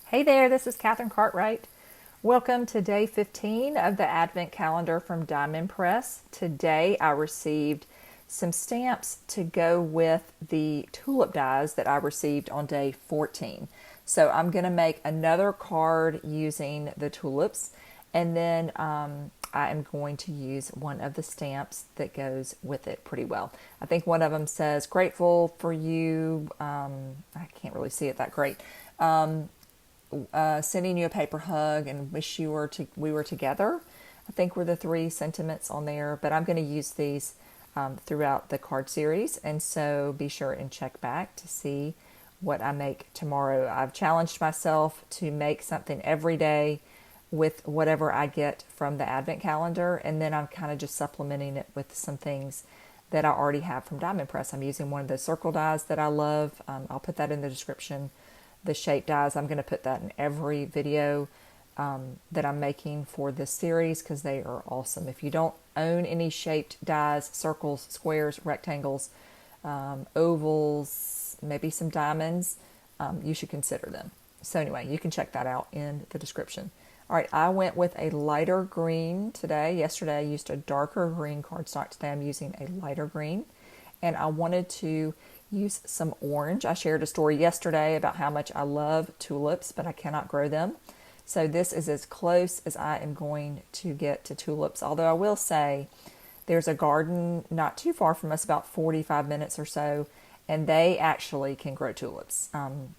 Hey there, this is Katherine Cartwright. Welcome to day 15 of the Advent calendar from Diamond Press. Today I received some stamps to go with the tulip dies that I received on day 14. So I'm going to make another card using the tulips, and then I am going to use one of the stamps that goes with it pretty well. I think one of them says grateful for you. I can't really see it that great. Sending you a paper hug and wish we were together. I think were the three sentiments on there, but I'm going to use these throughout the card series, and so be sure and check back to see what I make tomorrow. I've challenged myself to make something every day with whatever I get from the Advent calendar, and then I'm kind of just supplementing it with some things that I already have from Diamond Press. I'm using one of the circle dies that I love. I'll put that in the description. The shape dies, I'm going to put that in every video that I'm making for this series because they are awesome. If you don't own any shaped dies, circles, squares, rectangles, ovals, maybe some diamonds, you should consider them. So anyway, you can check that out in the description. All right, I went with a lighter green today. Yesterday I used a darker green cardstock. Today I'm using a lighter green, and I wanted to use some orange. I shared a story yesterday about how much I love tulips, but I cannot grow them. So this is as close as I am going to get to tulips. Although I will say there's a garden not too far from us, about 45 minutes or so, and they actually can grow tulips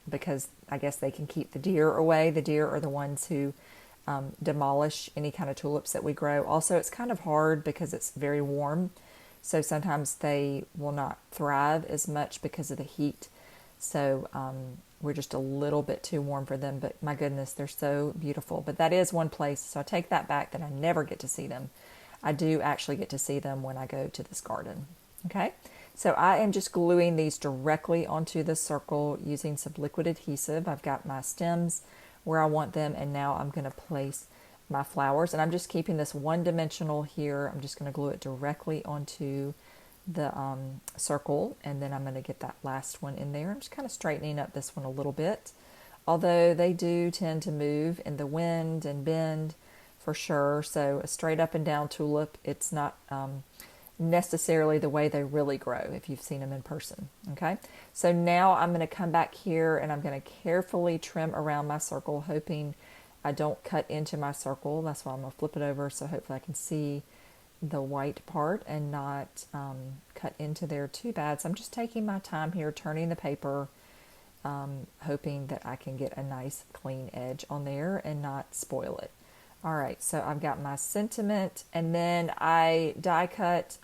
because I guess they can keep the deer away. The deer are the ones who demolish any kind of tulips that we grow. Also, it's kind of hard because it's very warm. So sometimes they will not thrive as much because of the heat. So we're just a little bit too warm for them. But my goodness, they're so beautiful. But that is one place. So I take that back that I never get to see them. I do actually get to see them when I go to this garden. Okay. So I am just gluing these directly onto the circle using some liquid adhesive. I've got my stems where I want them. And now I'm going to place my flowers, and I'm just keeping this one-dimensional here. I'm just going to glue it directly onto the circle, and then I'm going to get that last one in there. I'm just kind of straightening up this one a little bit, although they do tend to move in the wind and bend for sure. So a straight up and down tulip, it's not necessarily the way they really grow if you've seen them in person. Okay, so now I'm going to come back here and I'm going to carefully trim around my circle, hoping I don't cut into my circle. That's why I'm going to flip it over, so hopefully I can see the white part and not cut into there too bad. So I'm just taking my time here, turning the paper, hoping that I can get a nice clean edge on there and not spoil it. All right, so I've got my sentiment, and then I die cut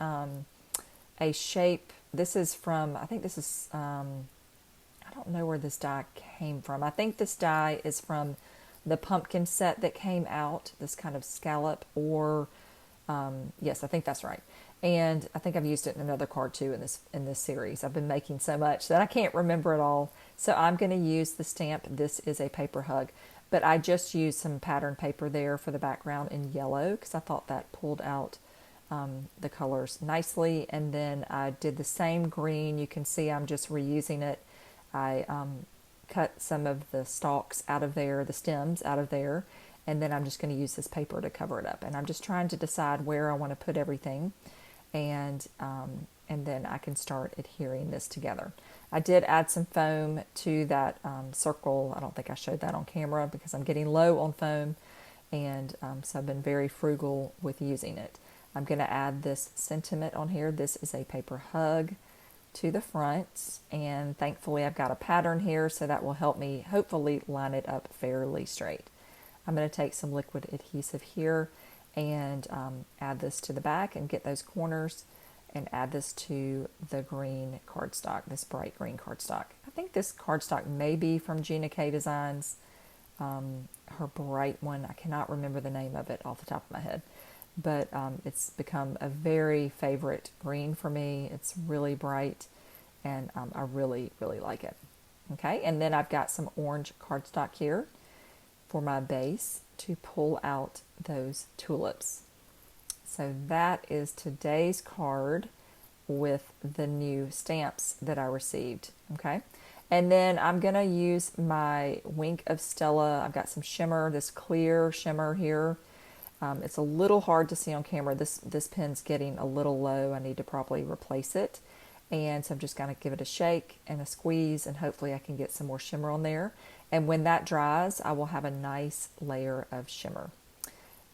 a shape. This is from, I think this is, I don't know where this die came from. I think this die is from the pumpkin set that came out, this kind of scallop, or yes, I think that's right. And I think I've used it in another card too in this series. I've been making so much that I can't remember it all. So I'm going to use the stamp. This is a paper hug, but I just used some pattern paper there for the background in yellow because I thought that pulled out the colors nicely. And then I did the same green. You can see I'm just reusing it. I cut some of the stalks out of there, the stems out of there, and then I'm just going to use this paper to cover it up. And I'm just trying to decide where I want to put everything, and then I can start adhering this together. I did add some foam to that circle. I don't think I showed that on camera because I'm getting low on foam, and so I've been very frugal with using it. I'm going to add this sentiment on here. This is a paper hug to the front, and thankfully I've got a pattern here, so that will help me hopefully line it up fairly straight. I'm going to take some liquid adhesive here and add this to the back and get those corners, and add this to the green cardstock, this bright green cardstock. I think this cardstock may be from Gina K Designs, her bright one. I cannot remember the name of it off the top of my head, but it's become a very favorite green for me. It's really bright, and I really, really like it. Okay, and then I've got some orange cardstock here for my base to pull out those tulips. So that is today's card with the new stamps that I received. Okay, And then I'm going to use my Wink of Stella. I've got some shimmer, this clear shimmer here. It's a little hard to see on camera. This pen's getting a little low. I need to probably replace it. And so I'm just going to give it a shake and a squeeze, and hopefully I can get some more shimmer on there. And when that dries, I will have a nice layer of shimmer.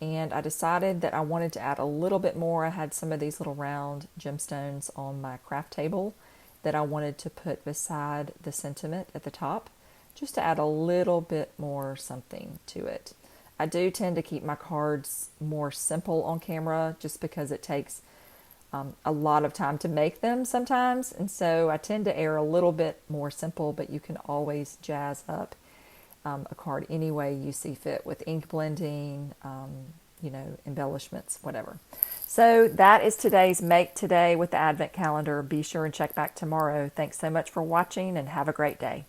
And I decided that I wanted to add a little bit more. I had some of these little round gemstones on my craft table that I wanted to put beside the sentiment at the top, just to add a little bit more something to it. I do tend to keep my cards more simple on camera just because it takes a lot of time to make them sometimes, and so I tend to err a little bit more simple, but you can always jazz up a card any way you see fit with ink blending, embellishments, whatever. So that is today's Make Today with the Advent Calendar. Be sure and check back tomorrow. Thanks so much for watching, and have a great day.